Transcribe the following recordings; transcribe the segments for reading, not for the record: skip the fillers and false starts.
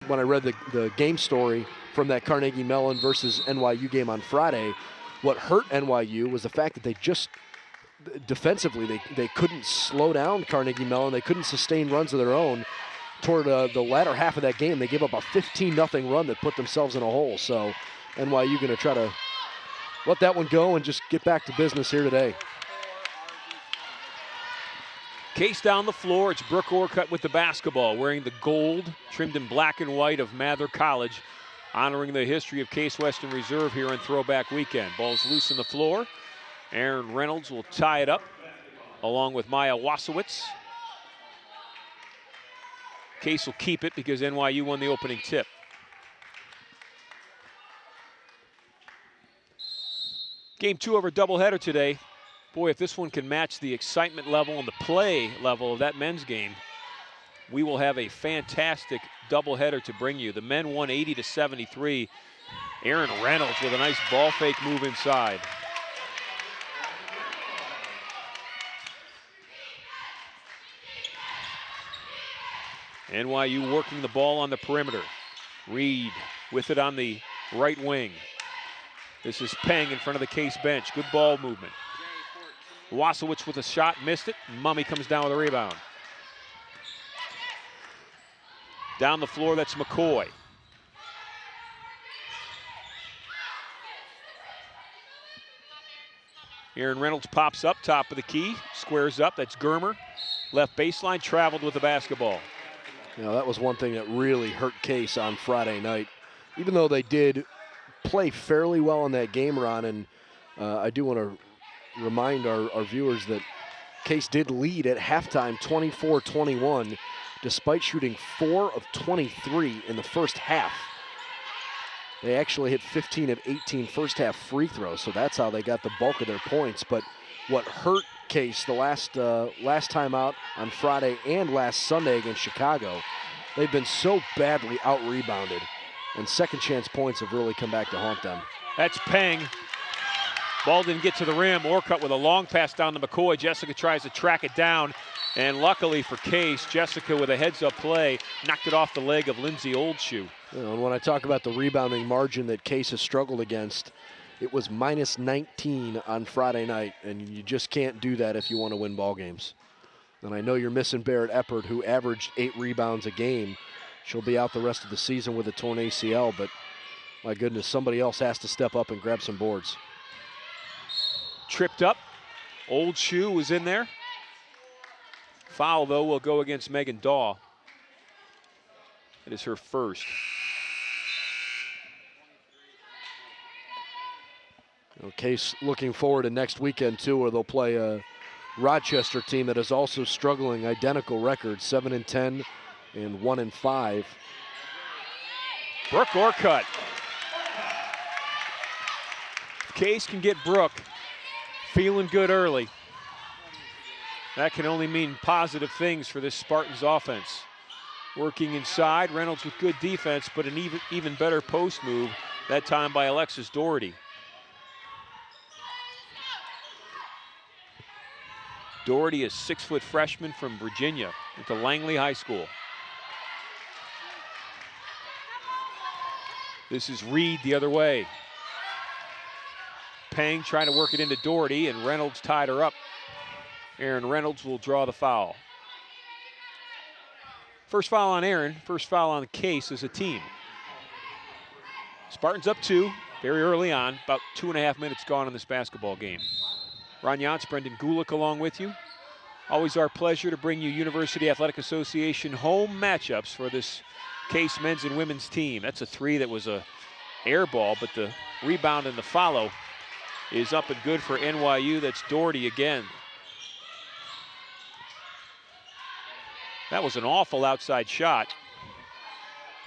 when I read the game story from that Carnegie Mellon versus NYU game on Friday, what hurt NYU was the fact that they just defensively they couldn't slow down Carnegie Mellon. They couldn't sustain runs of their own. Toward the latter half of that game, they gave up a 15-0 run that put themselves in a hole. So NYU going to try to let that one go and just get back to business here today. Case down the floor. It's Brooke Orcutt with the basketball, wearing the gold trimmed in black and white of Mather College, honoring the history of Case Western Reserve here on Throwback Weekend. Ball's loose on the floor. Aaron Reynolds will tie it up along with Maya Wasowitz. Case will keep it because NYU won the opening tip. Game 2 of our doubleheader today. Boy, if this one can match the excitement level and the play level of that men's game, we will have a fantastic doubleheader to bring you. The men won 80-73. Aaron Reynolds with a nice ball fake move inside. NYU working the ball on the perimeter. Reed with it on the right wing. This is Peng in front of the Case bench. Good ball movement. Wasowitz with a shot, missed it. Mummy comes down with a rebound. Down the floor, that's McCoy. Aaron Reynolds pops up, top of the key, squares up. That's Germer. Left baseline, traveled with the basketball. You know, that was one thing that really hurt Case on Friday night. Even though they did play fairly well in that game, Ron, and I do want to remind our viewers that Case did lead at halftime 24-21, despite shooting 4 of 23 in the first half. They actually hit 15 of 18 first half free throws, so that's how they got the bulk of their points. But what hurt Case the last time out on Friday and last Sunday against Chicago, they've been so badly out-rebounded, and second chance points have really come back to haunt them. That's Peng. Ball didn't get to the rim. Orcutt with a long pass down to McCoy. Jessica tries to track it down, and luckily for Case, Jessica with a heads-up play knocked it off the leg of Lindsay Oldshoe. You know, and when I talk about the rebounding margin that Case has struggled against, it was minus 19 on Friday night, and you just can't do that if you want to win ball games. And I know you're missing Barrett Eppert, who averaged 8 rebounds a game. She'll be out the rest of the season with a torn ACL, but my goodness, somebody else has to step up and grab some boards. Tripped up. Oldshoe was in there. Foul, though, will go against Megan Daw. It is her first. Case looking forward to next weekend, too, where they'll play a Rochester team that is also struggling, identical records, 7-10 and 1-5. Brooke Orcutt. Case can get Brooke feeling good early. That can only mean positive things for this Spartans offense. Working inside, Reynolds with good defense, but an even better post move, that time by Alexis Doherty. Doherty is a 6-foot freshman from Virginia, went to Langley High School. This is Reed the other way. Peng trying to work it into Doherty, and Reynolds tied her up. Aaron Reynolds will draw the foul. First foul on Aaron, first foul on the Case as a team. Spartans up 2, very early on, about 2.5 minutes gone in this basketball game. Ron Jantz, Brendan Gulick along with you. Always our pleasure to bring you University Athletic Association home matchups for this Case men's and women's team. That's a 3 that was a air ball, but the rebound and the follow is up and good for NYU. That's Doherty again. That was an awful outside shot,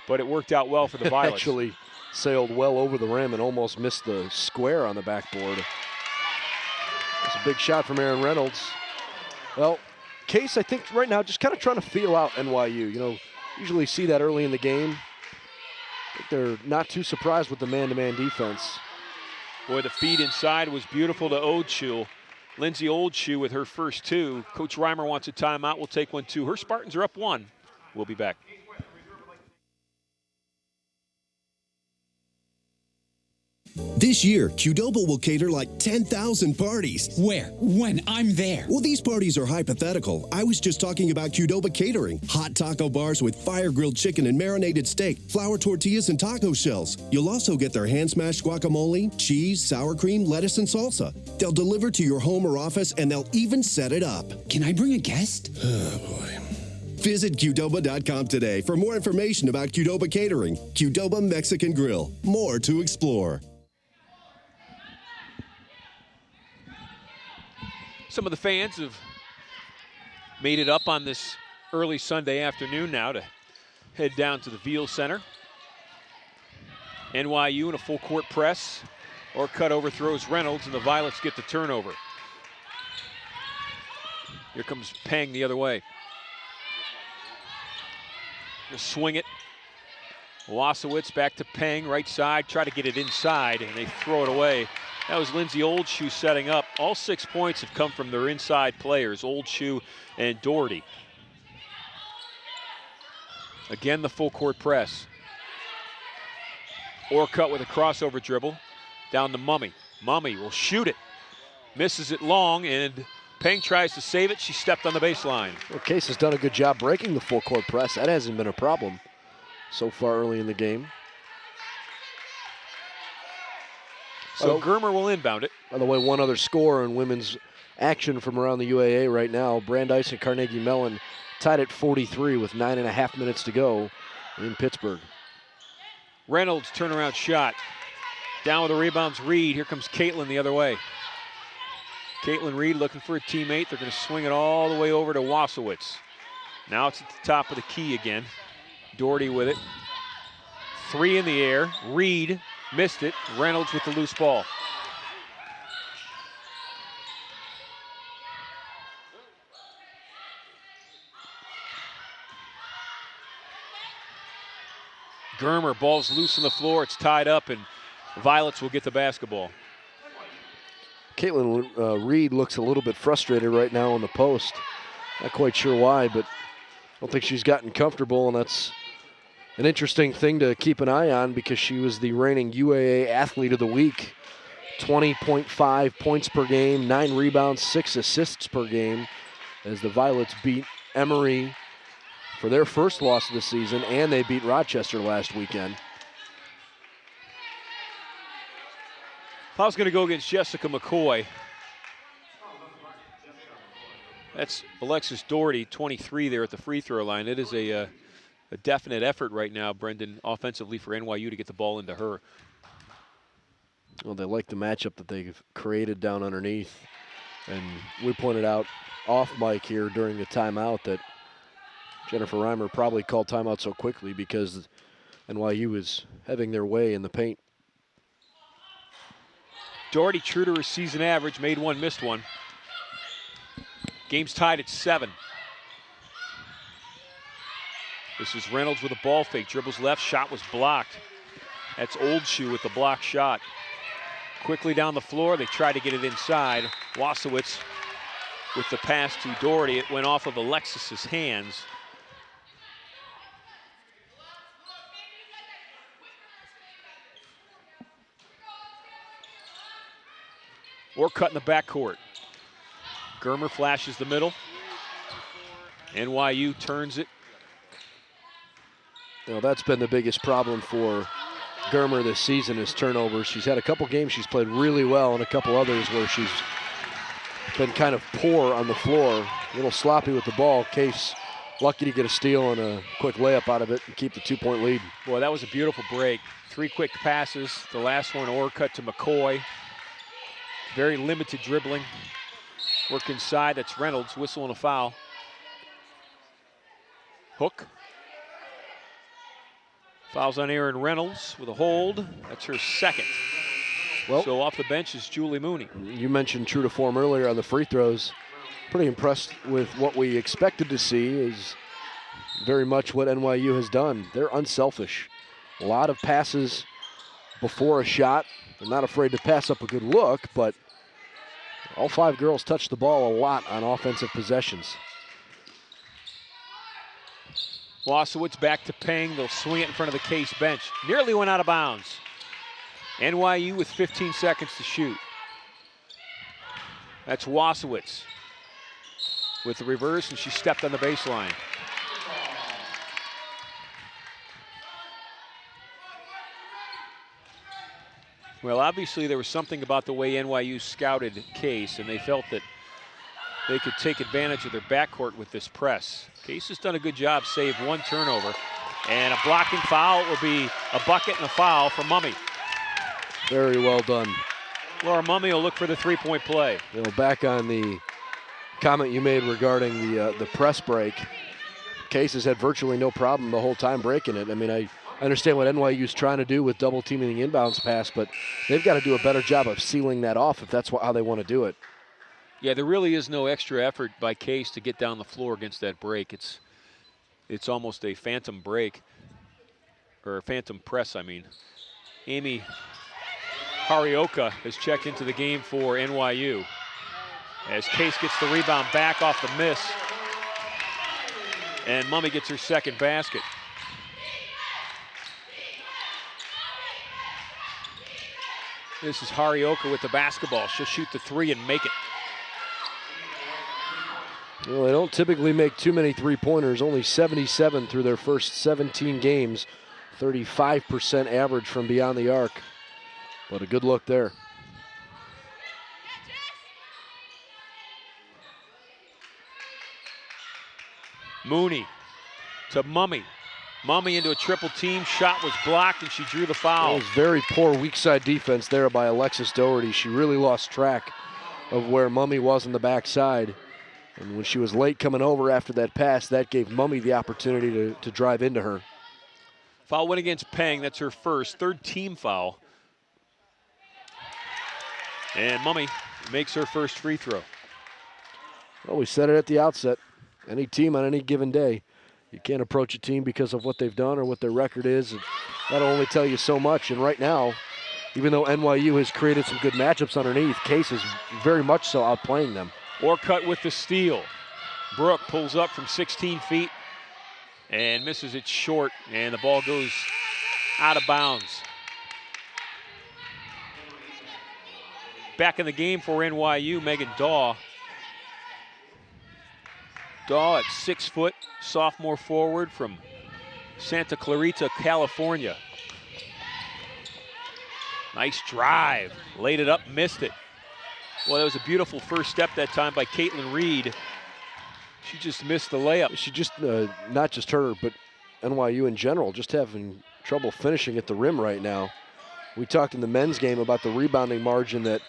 but it worked out well for the Violets. Actually sailed well over the rim and almost missed the square on the backboard. It's a big shot from Aaron Reynolds. Well, Case, I think right now just kind of trying to feel out NYU. You know, usually see that early in the game. I think they're not too surprised with the man-to-man defense. Boy, the feed inside was beautiful to Oldshoe. Lindsay Oldshoe with her first 2. Coach Reimer wants a timeout. We'll take one too. Her Spartans are up 1. We'll be back. This year, Qdoba will cater like 10,000 parties. Where? When? I'm there. Well, these parties are hypothetical. I was just talking about Qdoba catering. Hot taco bars with fire-grilled chicken and marinated steak, flour tortillas and taco shells. You'll also get their hand-smashed guacamole, cheese, sour cream, lettuce, and salsa. They'll deliver to your home or office, and they'll even set it up. Can I bring a guest? Oh, boy. Visit Qdoba.com today for more information about Qdoba catering. Qdoba Mexican Grill. More to explore. Some of the fans have made it up on this early Sunday afternoon now to head down to the Veal Center. NYU in a full court press. Orcutt overthrows Reynolds, and the Violets get the turnover. Here comes Peng the other way. They'll swing it. Wasowitz back to Peng, right side, try to get it inside, and they throw it away. That was Lindsay Oldshoe setting up. All 6 points have come from their inside players, Oldshoe and Doherty. Again, the full court press. Orcutt with a crossover dribble down to Mummy. Mummy will shoot it. Misses it long, and Peng tries to save it. She stepped on the baseline. Well, Case has done a good job breaking the full court press. That hasn't been a problem so far early in the game. So Germer will inbound it. By the way, one other score in women's action from around the UAA right now. Brandeis and Carnegie Mellon tied at 43 with 9.5 minutes to go in Pittsburgh. Reynolds turnaround shot. Down with the rebounds, Reed. Here comes Caitlin the other way. Caitlin Reed looking for a teammate. They're going to swing it all the way over to Wasowitz. Now it's at the top of the key again. Doherty with it. 3 in the air. Reed missed it. Reynolds with the loose ball. Germer, ball's loose on the floor. It's tied up, and Violets will get the basketball. Caitlin Reed looks a little bit frustrated right now on the post. Not quite sure why, but I don't think she's gotten comfortable, and that's an interesting thing to keep an eye on because she was the reigning UAA Athlete of the Week. 20.5 points per game, 9 rebounds, 6 assists per game as the Violets beat Emory for their first loss of the season, and they beat Rochester last weekend. Foul's going to go against Jessica McCoy. That's Alexis Doherty, 23 there at the free throw line. It is a definite effort right now, Brendan, offensively for NYU to get the ball into her. Well, they like the matchup that they've created down underneath. And we pointed out off mic here during the timeout that Jennifer Reimer probably called timeout so quickly because NYU is having their way in the paint. Doherty, true to her season average, made one, missed one. Game's tied at 7. This is Reynolds with a ball fake. Dribbles left, shot was blocked. That's Oldshoe with the block shot. Quickly down the floor, they try to get it inside. Wasowitz with the pass to Doherty. It went off of Alexis's hands. Orcutt in the backcourt. Germer flashes the middle. NYU turns it. You know, that's been the biggest problem for Germer this season is turnovers. She's had a couple games she's played really well and a couple others where she's been kind of poor on the floor, a little sloppy with the ball. Case lucky to get a steal and a quick layup out of it and keep the 2-point lead. Boy, that was a beautiful break. 3 quick passes. The last one, Orcutt to McCoy. Very limited dribbling. Work inside, that's Reynolds, whistle and a foul. Hook. Fouls on Aaron Reynolds with a hold. That's her second. Well, so off the bench is Julie Mooney. You mentioned true to form earlier on the free throws. Pretty impressed with what we expected to see is very much what NYU has done. They're unselfish. A lot of passes before a shot. They're not afraid to pass up a good look, but all 5 girls touch the ball a lot on offensive possessions. Wasowitz back to Peng. They'll swing it in front of the Case bench. Nearly went out of bounds. NYU with 15 seconds to shoot. That's Wasowitz with the reverse, and she stepped on the baseline. Well, obviously there was something about the way NYU scouted Case, and they felt that they could take advantage of their backcourt with this press. Case has done a good job, saved one turnover, and a blocking foul will be a bucket and a foul for Mumme. Very well done. Laura Mumme will look for the three-point play. You know, back on the comment you made regarding the press break, Case has had virtually no problem the whole time breaking it. I mean, I understand what NYU's trying to do with double teaming the inbounds pass, but they've got to do a better job of sealing that off if that's how they want to do it. Yeah, there really is no extra effort by Case to get down the floor against that break. It's almost a phantom break, or a phantom press, I mean. Amy Harioka has checked into the game for NYU as Case gets the rebound back off the miss, and Mumme gets her second basket. This is Harioka with the basketball. She'll shoot the three and make it. Well, they don't typically make too many three-pointers, only 77 through their first 17 games, 35% average from beyond the arc. But a good look there. Mooney to Mumme. Mumme into a triple team. Shot was blocked, and she drew the foul. That was very poor weak side defense there by Alexis Doherty. She really lost track of where Mumme was on the backside. And when she was late coming over after that pass, that gave Mumme the opportunity to drive into her. Foul went against Peng. That's her first, third team foul. And Mumme makes her first free throw. Well, we said it at the outset. Any team on any given day, you can't approach a team because of what they've done or what their record is. And that'll only tell you so much. And right now, even though NYU has created some good matchups underneath, Case is very much so outplaying them. Orcutt with the steal. Brooke pulls up from 16 feet and misses it short, and the ball goes out of bounds. Back in the game for NYU, Megan Daw. Daw at 6 foot, sophomore forward from Santa Clarita, California. Nice drive, laid it up, missed it. Well, that was a beautiful first step that time by Caitlin Reed. She just missed the layup. She just, not just her, but NYU in general, just having trouble finishing at the rim right now. We talked in the men's game about the rebounding margin that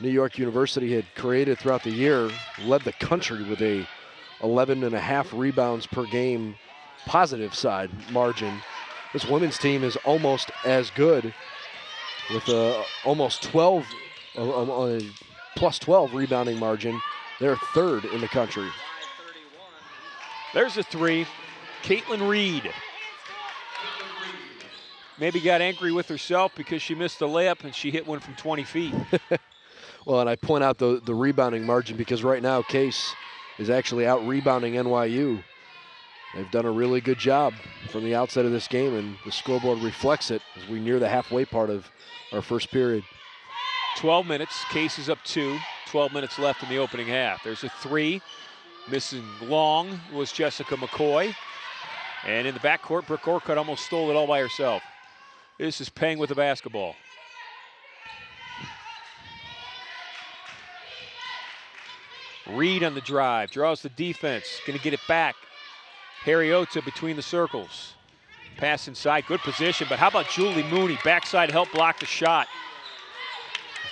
New York University had created throughout the year, led the country with a 11.5 rebounds per game positive side margin. This women's team is almost as good with almost 12, plus 12 rebounding margin. They're third in the country. There's a three. Caitlin Reed maybe got angry with herself because she missed the layup and she hit one from 20 feet. Well, and I point out the rebounding margin because right now Case is actually out rebounding NYU. They've done a really good job from the outset of this game, and the scoreboard reflects it as we near the halfway part of our first period. 12 minutes, Case is up 2, 12 minutes left in the opening half. There's a three, missing long was Jessica McCoy. And in the backcourt, Brooke Orcutt almost stole it all by herself. This is Peng with the basketball. Reed on the drive, draws the defense, gonna get it back. Harriota between the circles. Pass inside, good position, but how about Julie Mooney? Backside help block the shot.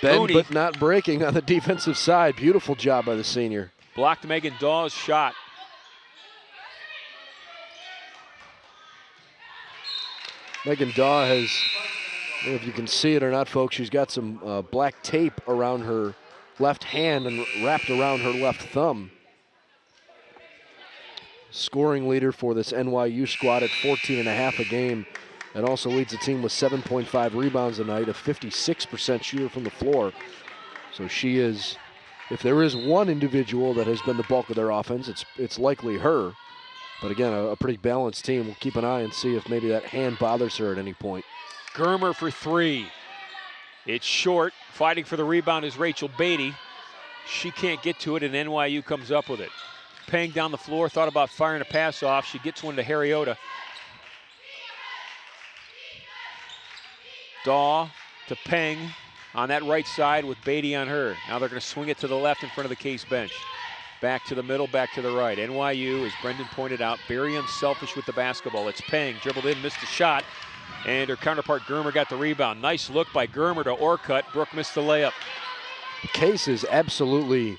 Bend Mooney, but not breaking on the defensive side. Beautiful job by the senior. blocked Megan Dawes' shot. Megan Daw has, I don't know if you can see it or not, folks, she's got some black tape around her left hand and wrapped around her left thumb. Scoring leader for this NYU squad at 14.5 a game. And also leads the team with 7.5 rebounds a night, a 56% shooter from the floor. So she is, if there is one individual that has been the bulk of their offense, it's likely her. But again, a pretty balanced team. We'll keep an eye and see if maybe that hand bothers her at any point. Germer for three. It's short. Fighting for the rebound is Rachel Beatty. She can't get to it, and NYU comes up with it. Peng down the floor, thought about firing a pass off. She gets one to Harriota. Daw to Peng on that right side with Beatty on her. Now they're going to swing it to the left in front of the Case bench. Back to the middle, back to the right. NYU, as Brendan pointed out, very unselfish with the basketball. It's Peng, dribbled in, missed the shot, and her counterpart Germer got the rebound. Nice look by Germer to Orcutt. Brooke missed the layup. Case is absolutely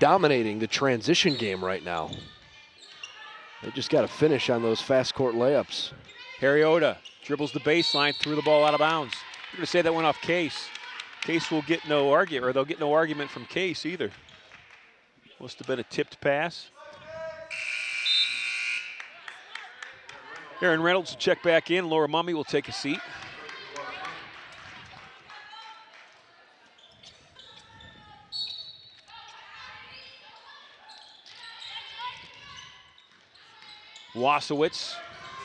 dominating the transition game right now. They just got to finish on those fast court layups. Harriota dribbles the baseline, threw the ball out of bounds. I'm going to say that went off Case. Case will get no argument, or they'll get no argument from Case either. Must have been a tipped pass. Aaron Reynolds will check back in. Laura Mummy will take a seat. Wasowitz,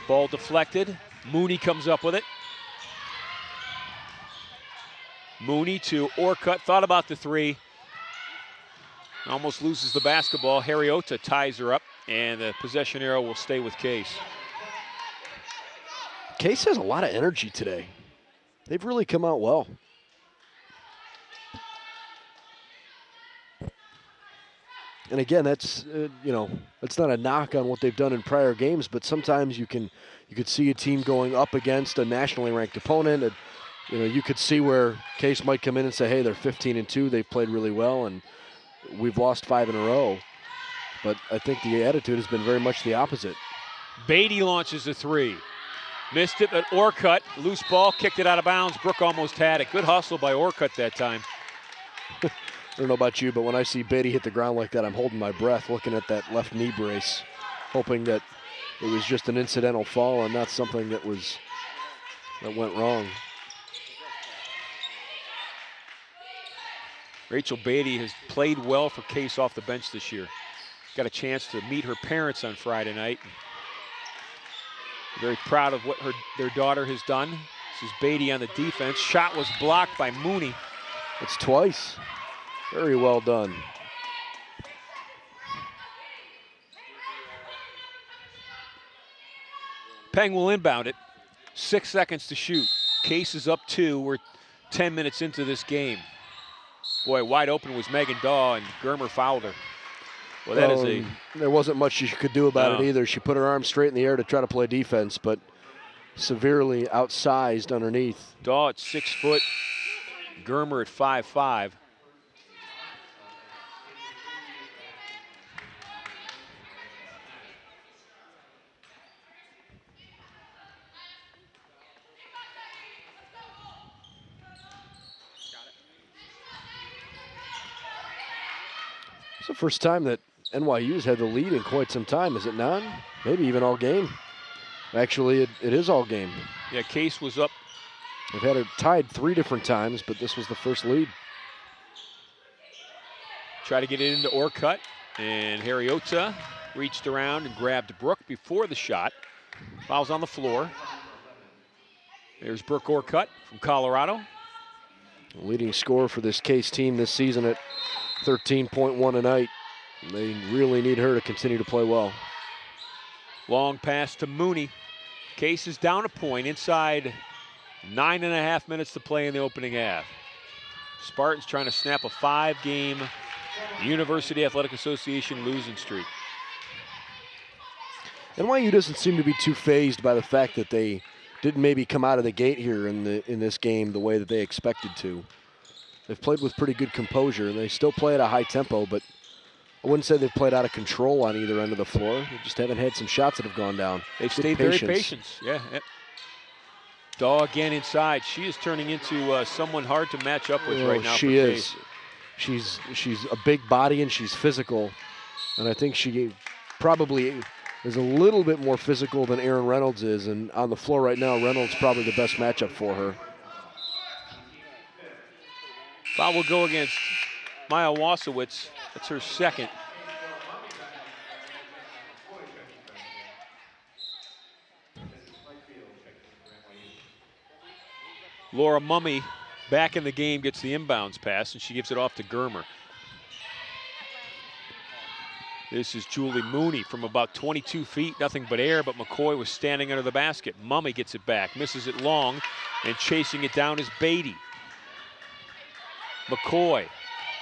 ball deflected. Mooney comes up with it. Mooney to Orcutt, thought about the three. Almost loses the basketball. Harriota ties her up, and the possession arrow will stay with Case. Case has a lot of energy today. They've really come out well. And again, that's that's not a knock on what they've done in prior games, but sometimes you could see a team going up against a nationally ranked opponent. And, you could see where Case might come in and say, hey, they're 15-2, they've played really well, and we've lost 5 in a row. But I think the attitude has been very much the opposite. Beatty launches a three. Missed it, but Orcutt, loose ball, kicked it out of bounds. Brooke almost had it. Good hustle by Orcutt that time. I don't know about you, but when I see Beatty hit the ground like that, I'm holding my breath, looking at that left knee brace, hoping that it was just an incidental fall and not something that went wrong. Rachel Beatty has played well for Case off the bench this year. Got a chance to meet her parents on Friday night. Very proud of what their daughter has done. This is Beatty on the defense. Shot was blocked by Mooney. It's twice. Very well done. Peng will inbound it. 6 seconds to shoot. Case is up 2. We're 10 minutes into this game. Boy, wide open was Megan Daw, and Germer fouled her. Well, that is there wasn't much she could do about it either. She put her arm straight in the air to try to play defense, but severely outsized underneath. Daw at 6 foot. Germer at 5'5". It's the first time that NYU's had the lead in quite some time, is it not? Maybe even all game. Actually, it is all game. Yeah, Case was up. They've had it tied 3 different times, but this was the first lead. Try to get it into Orcutt, and Harriota reached around and grabbed Brooke before the shot. Foul's on the floor. There's Brooke Orcutt from Colorado. Leading scorer for this Case team this season at 13.1 a night. They really need her to continue to play well. Long pass to Mooney. Case is down a point inside 9.5 minutes to play in the opening half. Spartans trying to snap a 5-game University Athletic Association losing streak. NYU doesn't seem to be too fazed by the fact that they didn't maybe come out of the gate here in this game the way that they expected to. They've played with pretty good composure, and they still play at a high tempo, but I wouldn't say they've played out of control on either end of the floor. They just haven't had some shots that have gone down. They've stayed very patient. Yeah. Daw again inside. She is turning into someone hard to match up with right now. She is. She's a big body and she's physical, and I think she probably is a little bit more physical than Aaron Reynolds is, and on the floor right now, Reynolds probably the best matchup for her. Foul will go against Maya Wasowitz. That's her second. Laura Mummy back in the game, gets the inbounds pass, and she gives it off to Germer. This is Julie Mooney from about 22 feet, nothing but air, but McCoy was standing under the basket. Mummy gets it back, misses it long, and chasing it down is Beatty. McCoy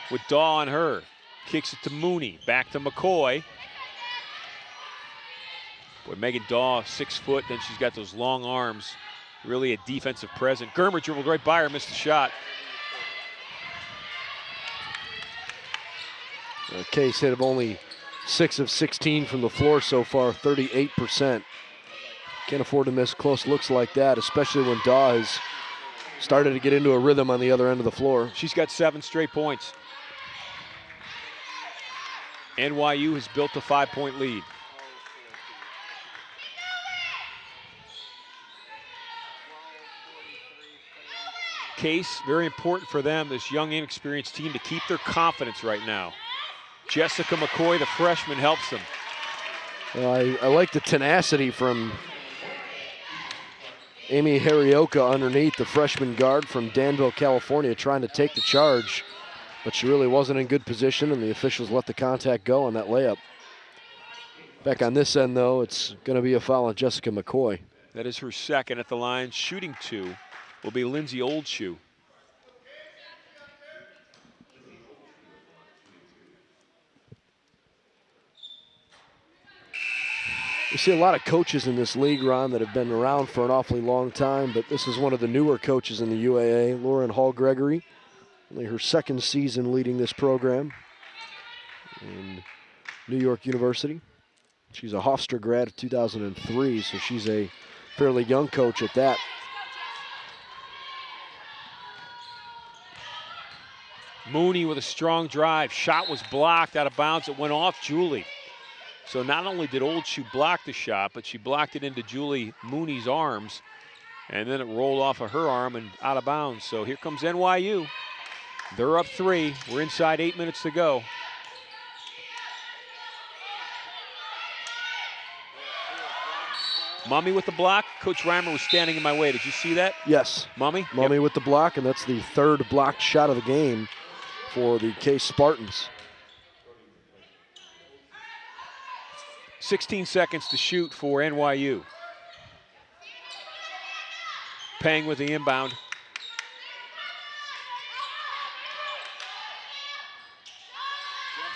with Daw on her, kicks it to Mooney, back to McCoy. Boy, Megan Daw, 6 foot, then she's got those long arms, really a defensive presence. Germer dribbled right by her, missed the shot. Case hit of only 6 of 16 from the floor so far, 38%. Can't afford to miss close looks like that, especially when Daw has started to get into a rhythm on the other end of the floor. She's got 7 straight points. NYU has built a 5-point lead. Case, very important for them, this young, inexperienced team, to keep their confidence right now. Jessica McCoy, the freshman, helps them. I like the tenacity from Amy Harioka underneath, the freshman guard from Danville, California, trying to take the charge, but she really wasn't in good position, and the officials let the contact go on that layup. Back on this end, though, it's going to be a foul on Jessica McCoy. That is her second at the line. Shooting 2 will be Lindsay Oldshoe. We see a lot of coaches in this league, Ron, that have been around for an awfully long time, but this is one of the newer coaches in the UAA, Lauren Hall-Gregory. Only her second season leading this program in New York University. She's a Hofstra grad of 2003, so she's a fairly young coach at that. Mooney with a strong drive. Shot was blocked out of bounds. It went off Julie. So not only did Oldshoe block the shot, but she blocked it into Julie Mooney's arms, and then it rolled off of her arm and out of bounds. So here comes NYU. They're up 3. We're inside 8 minutes to go. Mummy with the block. Coach Reimer was standing in my way. Did you see that? Yes. Mummy? Mummy with the block, and that's the 3rd blocked shot of the game for the Case Spartans. 16 seconds to shoot for NYU. Pang with the inbound.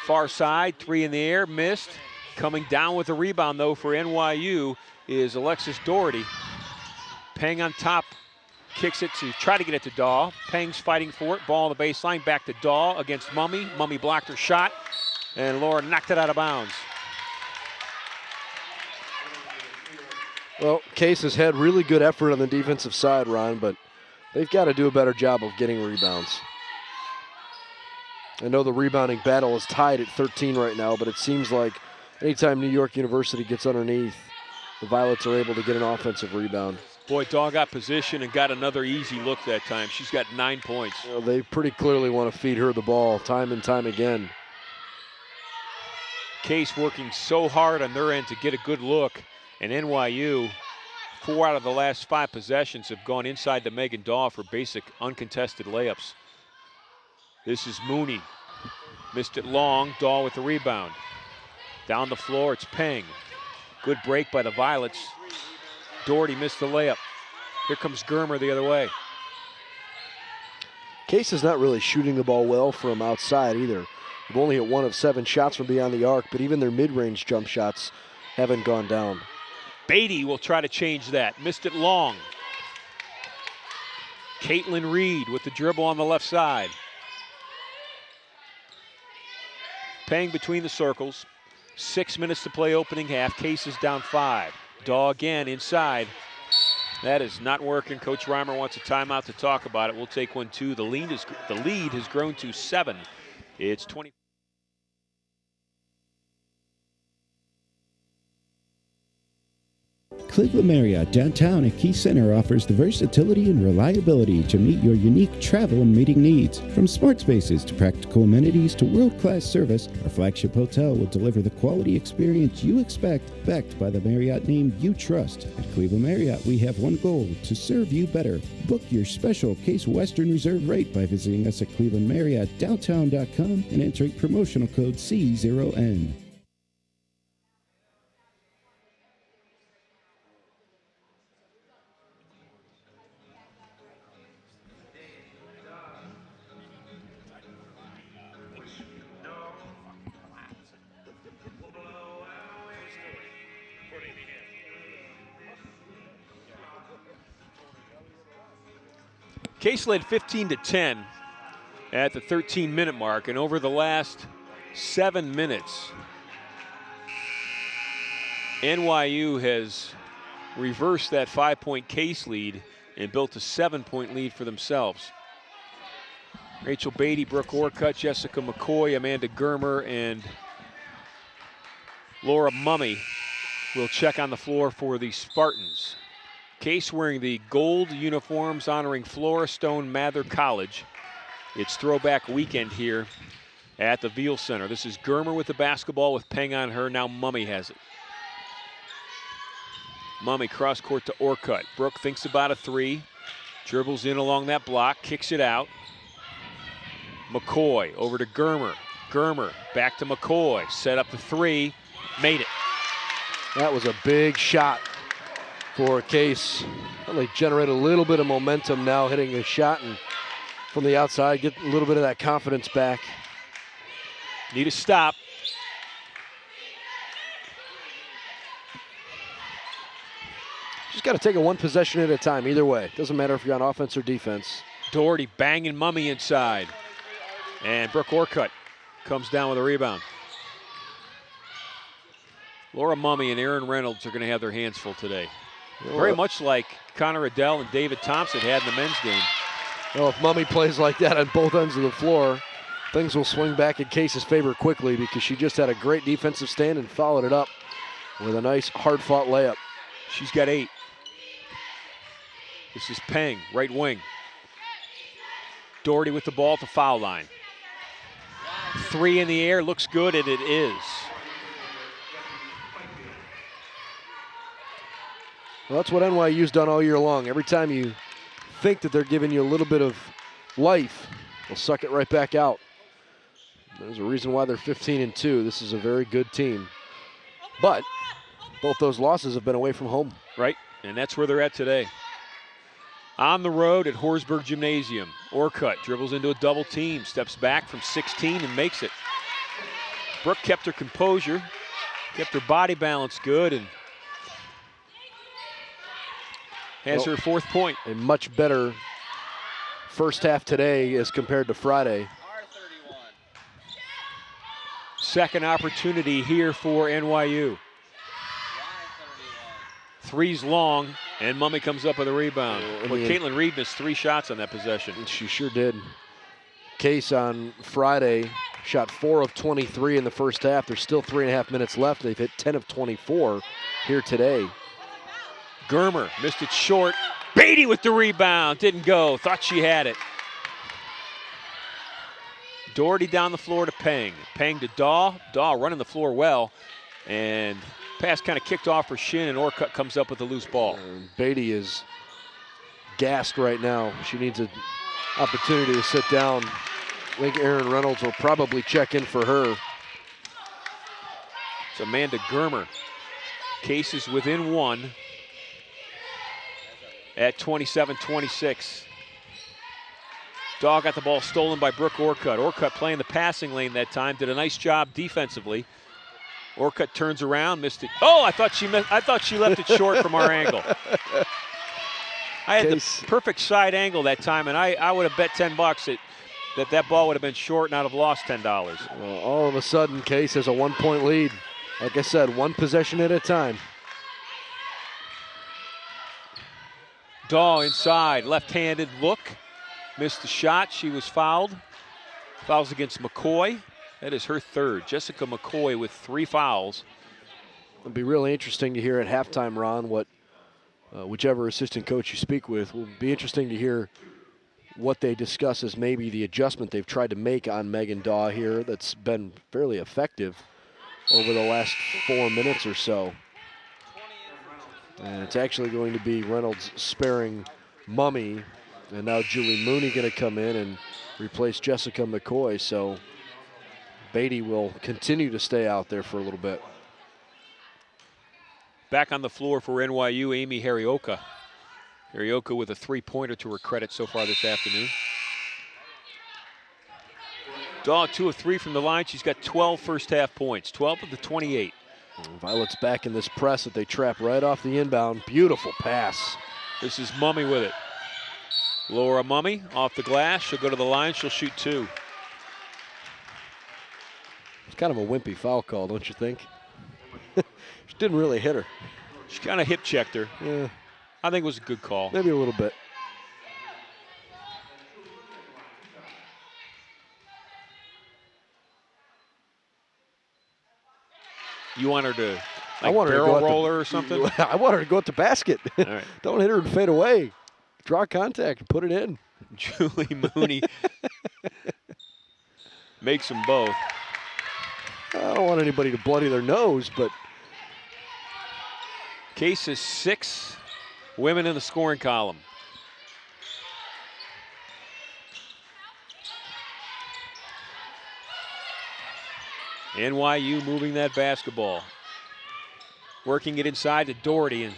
Far side, 3 in the air, missed. Coming down with the rebound, though, for NYU is Alexis Doherty. Pang on top, kicks it to try to get it to Daw. Pang's fighting for it, ball on the baseline, back to Daw against Mummy. Mummy blocked her shot, and Laura knocked it out of bounds. Well, Case has had really good effort on the defensive side, Ron, but they've got to do a better job of getting rebounds. I know the rebounding battle is tied at 13 right now, but it seems like anytime New York University gets underneath, the Violets are able to get an offensive rebound. Boy, Daw got position and got another easy look that time. She's got 9 points. Well, they pretty clearly want to feed her the ball time and time again. Case working so hard on their end to get a good look. And NYU, 4 out of the last 5 possessions have gone inside the Megan Daw for basic uncontested layups. This is Mooney. Missed it long. Daw with the rebound. Down the floor, it's Peng. Good break by the Violets. Doherty missed the layup. Here comes Germer the other way. Case is not really shooting the ball well from outside either. They've only hit 1 of 7 shots from beyond the arc, but even their mid-range jump shots haven't gone down. Beatty will try to change that. Missed it long. Caitlin Reed with the dribble on the left side. Pang between the circles. 6 minutes to play opening half. Case is down 5. Daw again inside. That is not working. Coach Reimer wants a timeout to talk about it. We'll take one too. The lead has grown to 7. It's 20. Cleveland Marriott downtown at Key Center offers the versatility and reliability to meet your unique travel and meeting needs. From smart spaces to practical amenities to world-class service, our flagship hotel will deliver the quality experience you expect, backed by the Marriott name you trust. At Cleveland Marriott, we have one goal: to serve you better. Book your special Case Western Reserve rate by visiting us at clevelandmarriottdowntown.com and entering promotional code C0N. Case led 15-10 at the 13-minute mark, and over the last 7 minutes, NYU has reversed that 5-point Case lead and built a 7-point lead for themselves. Rachel Beatty, Brooke Orcutt, Jessica McCoy, Amanda Germer, and Laura Mummy will check on the floor for the Spartans. Case wearing the gold uniforms honoring Flora Stone Mather College. It's throwback weekend here at the Veal Center. This is Germer with the basketball with Peng on her. Now Mummy has it. Mummy cross court to Orcutt. Brooke thinks about a three. Dribbles in along that block, kicks it out. McCoy over to Germer. Germer back to McCoy. Set up the three. Made it. That was a big shot for Case. They generate a little bit of momentum now, hitting a shot and from the outside, get a little bit of that confidence back. Need a stop. Just got to take it one possession at a time, either way. Doesn't matter if you're on offense or defense. Doherty banging Mummy inside. And Brooke Orcutt comes down with a rebound. Laura Mummy and Aaron Reynolds are going to have their hands full today. Very much like Connor Adell and David Thompson had in the men's game. Well, if Mummy plays like that on both ends of the floor, things will swing back in Case's favor quickly because she just had a great defensive stand and followed it up with a nice hard-fought layup. She's got 8. This is Peng, right wing. Doherty with the ball at the foul line. 3 in the air, looks good, and it is. Well, that's what NYU's done all year long. Every time you think that they're giving you a little bit of life, they'll suck it right back out. There's a reason why they're 15-2. This is a very good team. But both those losses have been away from home. Right, and that's where they're at today. On the road at Horsburgh Gymnasium. Orcutt dribbles into a double team, steps back from 16 and makes it. Brooke kept her composure, kept her body balance good, and has her 4th point. A much better first half today as compared to Friday. Second opportunity here for NYU. 3's long, and Mummy comes up with a rebound. But Caitlin Reed missed 3 shots on that possession. She sure did. Case on Friday shot 4 of 23 in the first half. There's still 3.5 minutes left. They've hit 10 of 24 here today. Germer missed it short. Beatty with the rebound. Didn't go. Thought she had it. Doherty down the floor to Peng. Peng to Daw. Daw running the floor well. And pass kind of kicked off her shin, and Orcutt comes up with a loose ball. Beatty is gassed right now. She needs an opportunity to sit down. I think Aaron Reynolds will probably check in for her. It's Amanda Germer. Case is within 1 at 27-26. Daw got the ball stolen by Brooke Orcutt. Orcutt playing the passing lane that time, did a nice job defensively. Orcutt turns around, missed it. Oh, I thought she left it short from our angle. I had the perfect side angle that time, and I would have bet $10 that ball would have been short and I'd have lost $10. Well, all of a sudden, Case has a 1-point lead. Like I said, one possession at a time. Daw inside, left-handed look. Missed the shot, she was fouled. Fouls against McCoy. That is her 3rd. Jessica McCoy with 3 fouls. It'll be really interesting to hear at halftime, Ron, what whichever assistant coach you speak with. Will be interesting to hear what they discuss as maybe the adjustment they've tried to make on Megan Daw here that's been fairly effective over the last 4 minutes or so. And it's actually going to be Reynolds sparing Mummy, and now Julie Mooney going to come in and replace Jessica McCoy, so Beatty will continue to stay out there for a little bit. Back on the floor for NYU, Amy Harioka. Harioka with a three-pointer to her credit so far this afternoon. Daw 2 of 3 from the line. She's got 12 first half points, 12 of the 28. Violet's back in this press that they trap right off the inbound. Beautiful pass. This is Mummy with it. Laura Mummy off the glass. She'll go to the line. She'll shoot 2. It's kind of a wimpy foul call, don't you think? She didn't really hit her. She kind of hip checked her. Yeah. I think it was a good call. Maybe a little bit. You want her to like I want her to barrel go roll her or something? I want her to go at the basket. All right. Don't hit her and fade away. Draw contact and put it in. Julie Mooney makes them both. I don't want anybody to bloody their nose, but Case is 6 women in the scoring column. NYU moving that basketball. Working it inside to Doherty, and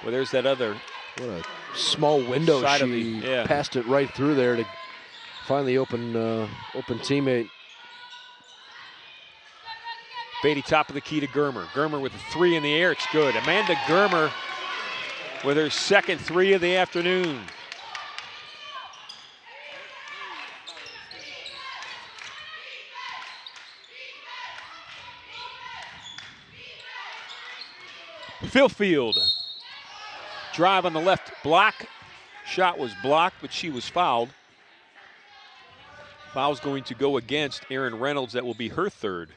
well, there's that other. what a small window. Side of She the- yeah. passed it right through there to find the open teammate. Beatty top of the key to Germer. Germer with a 3 in the air. It's good. Amanda Germer with her second 3 of the afternoon. Philfield. Drive on the left block. Shot was blocked, but she was fouled. Foul's going to go against Erin Reynolds. That will be her 3rd.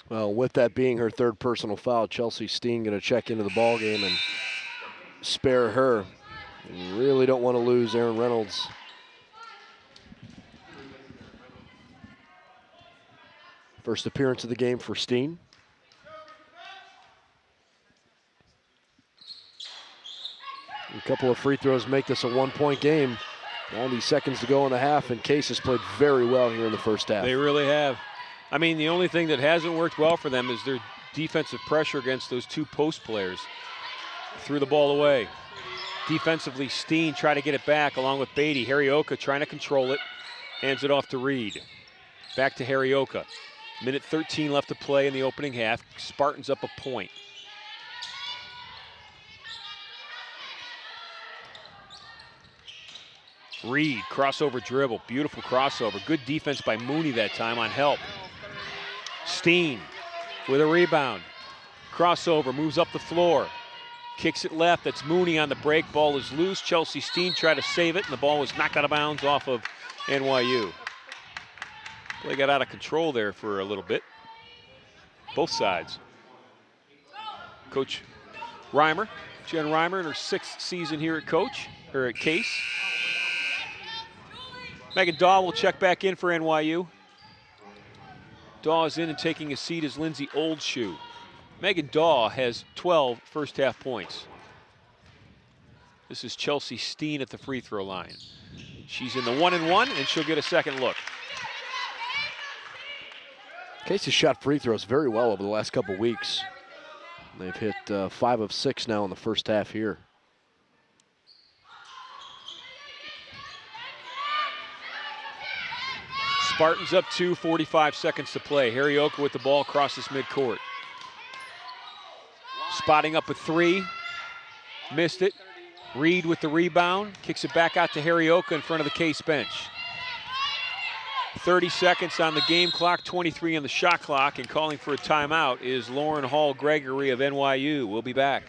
Well, with that being her 3rd personal foul, Chelsea Steen going to check into the ball game and spare her. You really don't want to lose Erin Reynolds. First appearance of the game for Steen. A couple of free throws make this a 1-point game. 90 seconds to go in the half, and Case has played very well here in the first half. They really have. I mean, the only thing that hasn't worked well for them is their defensive pressure against those 2 post players. Threw the ball away. Defensively, Steen tried to get it back along with Beatty. Harioka trying to control it. Hands it off to Reed. Back to Harioka. Minute 13 left to play in the opening half. Spartans up a point. Reed, crossover dribble. Beautiful crossover. Good defense by Mooney that time on help. Steen with a rebound. Crossover, moves up the floor. Kicks it left. That's Mooney on the break. Ball is loose. Chelsea Steen tried to save it, and the ball was knocked out of bounds off of NYU. Play got out of control there for a little bit. Both sides. Coach Reimer, Jen Reimer, in her 6th season here at Case. Megan Daw will check back in for NYU. Daw is in and taking a seat as Lindsay Oldshoe. Megan Daw has 12 first half points. This is Chelsea Steen at the free throw line. She's in the 1-and-1, and she'll get a second look. Case has shot free throws very well over the last couple weeks. They've hit 5 of 6 now in the first half here. Spartans up 2, 45 seconds to play. Harioka with the ball crosses midcourt. Spotting up a 3. Missed it. Reed with the rebound. Kicks it back out to Harioka in front of the Case bench. 30 seconds on the game clock, 23 on the shot clock, and calling for a timeout is Lauren Hall Gregory of NYU. We'll be back.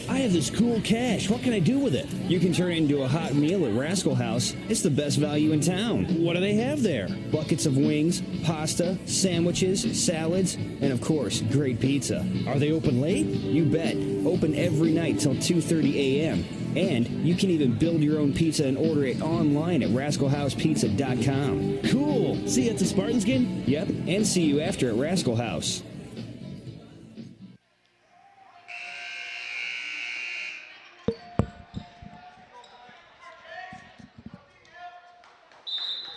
I have this cool cash. What can I do with it? You can turn it into a hot meal at Rascal House. It's the best value in town. What do they have there? Buckets of wings, pasta, sandwiches, salads, and of course, great pizza. Are they open late? You bet. Open every night till 2:30 a.m. And you can even build your own pizza and order it online at rascalhousepizza.com. Cool. See you at the Spartans game? Yep, and see you after at Rascal House.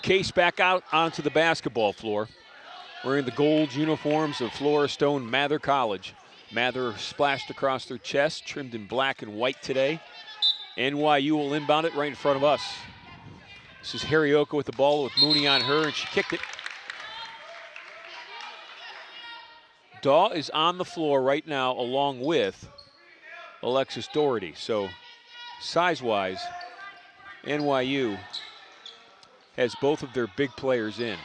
Case back out onto the basketball floor, wearing the gold uniforms of Flora Stone Mather College. Mather splashed across their chest, trimmed in black and white today. NYU will inbound it right in front of us. This is Harrioka with the ball with Mooney on her, and she kicked it. Daw is on the floor right now along with Alexis Doherty. So size-wise, NYU has both of their big players in.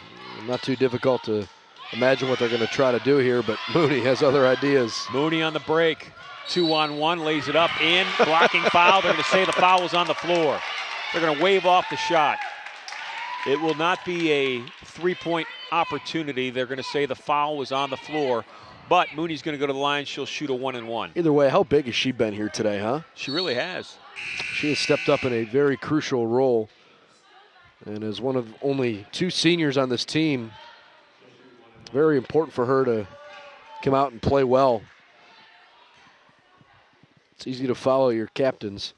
Not too difficult to imagine what they're going to try to do here, but Mooney has other ideas. Mooney on the break. 2-on-1, lays it up, in, blocking foul. They're going to say the foul was on the floor. They're going to wave off the shot. It will not be a three-point opportunity. They're going to say the foul was on the floor, but Mooney's going to go to the line. She'll shoot a 1-and-1. Either way, how big has she been here today, huh? She really has. She has stepped up in a very crucial role. And as one of only 2 seniors on this team, very important for her to come out and play well. It's easy to follow your captains.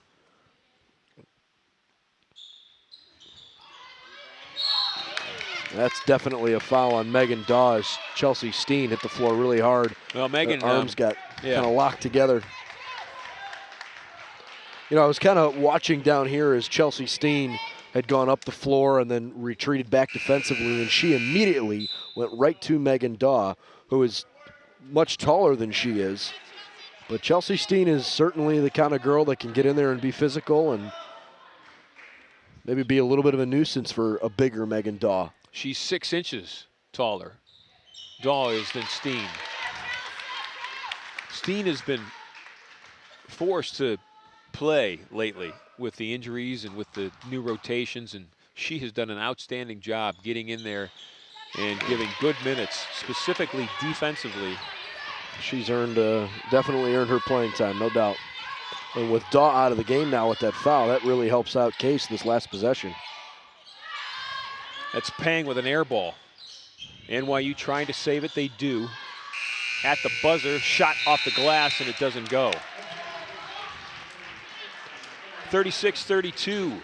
That's definitely a foul on Megan Daw as Chelsea Steen hit the floor really hard. Well, Megan, her arms got kind of locked together. You know, I was kind of watching down here as Chelsea Steen had gone up the floor and then retreated back defensively, and she immediately went right to Megan Daw, who is much taller than she is. But Chelsea Steen is certainly the kind of girl that can get in there and be physical and maybe be a little bit of a nuisance for a bigger Megan Daw. She's 6 inches taller, Daw is, than Steen. Steen has been forced to play lately with the injuries and with the new rotations, and she has done an outstanding job getting in there and giving good minutes, specifically defensively. She's earned, definitely earned her playing time, no doubt. And with Daw out of the game now with that foul, that really helps out Case this last possession. That's Pang with an air ball. NYU trying to save it, they do. At the buzzer, shot off the glass, and it doesn't go. 36-32.